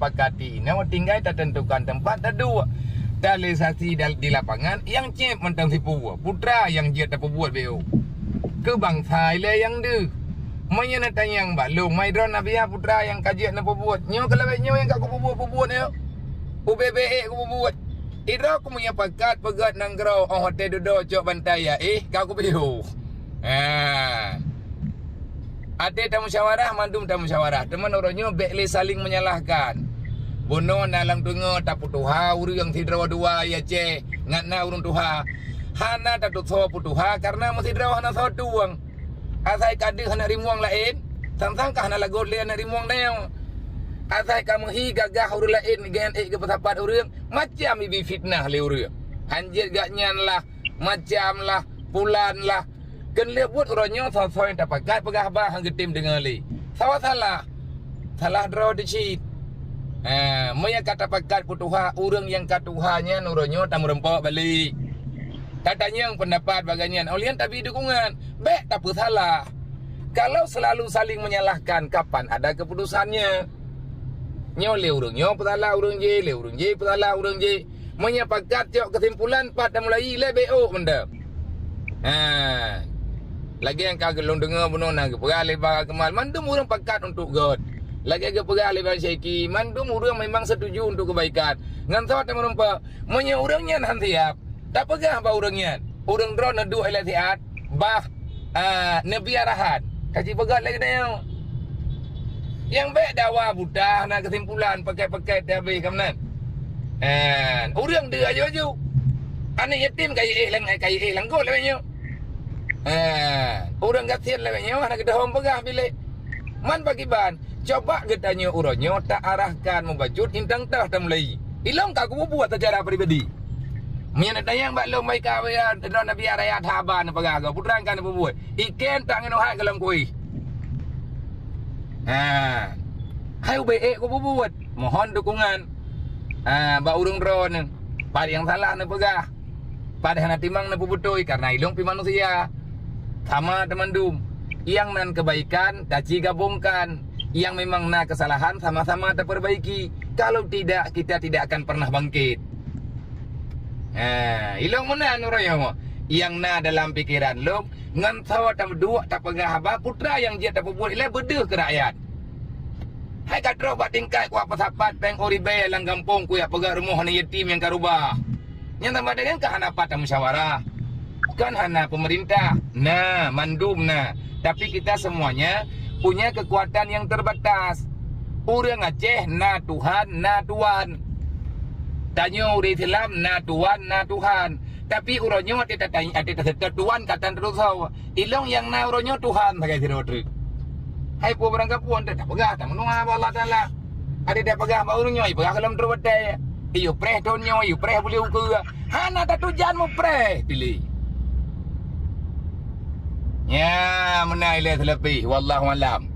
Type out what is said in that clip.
sepakati ini tinggal tentukan tempat dua realisasi di lapangan yang cep mentang si putra yang dia tak buat BO ke bangsa ile yang de manya nak yang balung mai drone nabiya putra yang kajian nak buat nyo kalau nyo yang aku buat yo UBBE aku buat ira aku punya pakat pegat nang grau hotel duduk cok bantai ya kau aku BO ada tamu musyawarah mandum tamu musyawarah teman orangnya bekle saling menyalahkan bono nalang tungo tapu tuha uri yang tidrawa dua ya ce ngatna urun tuha hana tatu so putuha karena mesti drawa hana so tuang asai kadi hana rimuang lain tantang ka hana lagot le hana rimuang neong asai kamu hi gagah uri lain gen ke pesapat urang macam ibi fitnah le uri anjir gak nyan lah macam lah pulan lah kan le buat uronyo so so yang tapakat pegah bah hang getim dengan le salah draw di cheat Maya kata pakat putuha urang yang katuhanya nuronyo tamu rempok balik. Katanya yang pendapat baganyan olian tapi dukungan. Bek tak salah. Kalau selalu saling menyalahkan kapan ada keputusannya? Nyole urang nyo petalah urang je, le urang je petalah urang je. Maya pakat jok kesimpulan pat dah mulai le BO benda. Lagi yang kagak long dengar benona ke perale ba kemal mandum urang pakat untuk God. Lagi agak pegah lebar syeki mandum urang memang setuju untuk kebaikan ngan sawat merempa monya urangnya nan siap tak pegah ba urangnya urang drone nadu elatiat bah nabi arahan kaji pegah lagi dah yang baik dakwah buta nak kesimpulan pakai habis kamnan urang dia aju anak yatim kai lang go lewanya urang gatian lewanya nak kedahom pegah bilik man bagi ban coba getanya uronyo tak arahkan membajut intang tah tamlai. Ilang ka aku buat secara pribadi. Mian dayang bak lo mai kawian drone nabi araya thaban pagaga putrang kan buat. Iken tak ngeno hak kalam kui. Hai UBE ku buat. Mohon dukungan. Ba urang drone. Pada yang salah na pegah. Pada hana timang na pubutoi karena ilong pi manusia. Sama teman dum. Yang nan kebaikan daci gabungkan. Yang memang nak kesalahan sama-sama terperbaiki. Kalau tidak, kita tidak akan pernah bangkit. Ilong mana nuraya mo? Yang na dalam pikiran lo, ngan sawa tam dua tak pegah apa putra yang dia tak buat ile bedeh ke rakyat. Hai katro bat tingkai ku apa sapat peng oribe lang kampung ku ya pegah rumah ni yatim yang karubah. Yang tambah dengan ke hana patah musyawarah. Kan hana pemerintah. Nah, mandum nah. Tapi kita semuanya punya kekuatan yang terbatas. Urang Aceh na Tuhan, na Tuan. Tanyo uri Islam na Tuan, na Tuhan. Tapi uronyo ada Tuan kata terus ilong yang na uronyo Tuhan pakai sirotri. Hai pu berangkat puan tak pegah tak menua Allah Taala. Ada dak pegah ba uronyo pegah kalam terbete. Iyo preh tonyo, iyo preh boleh ukur. Hana tak tujan mu preh pilih. Ya, menai le lebih wallahu alam.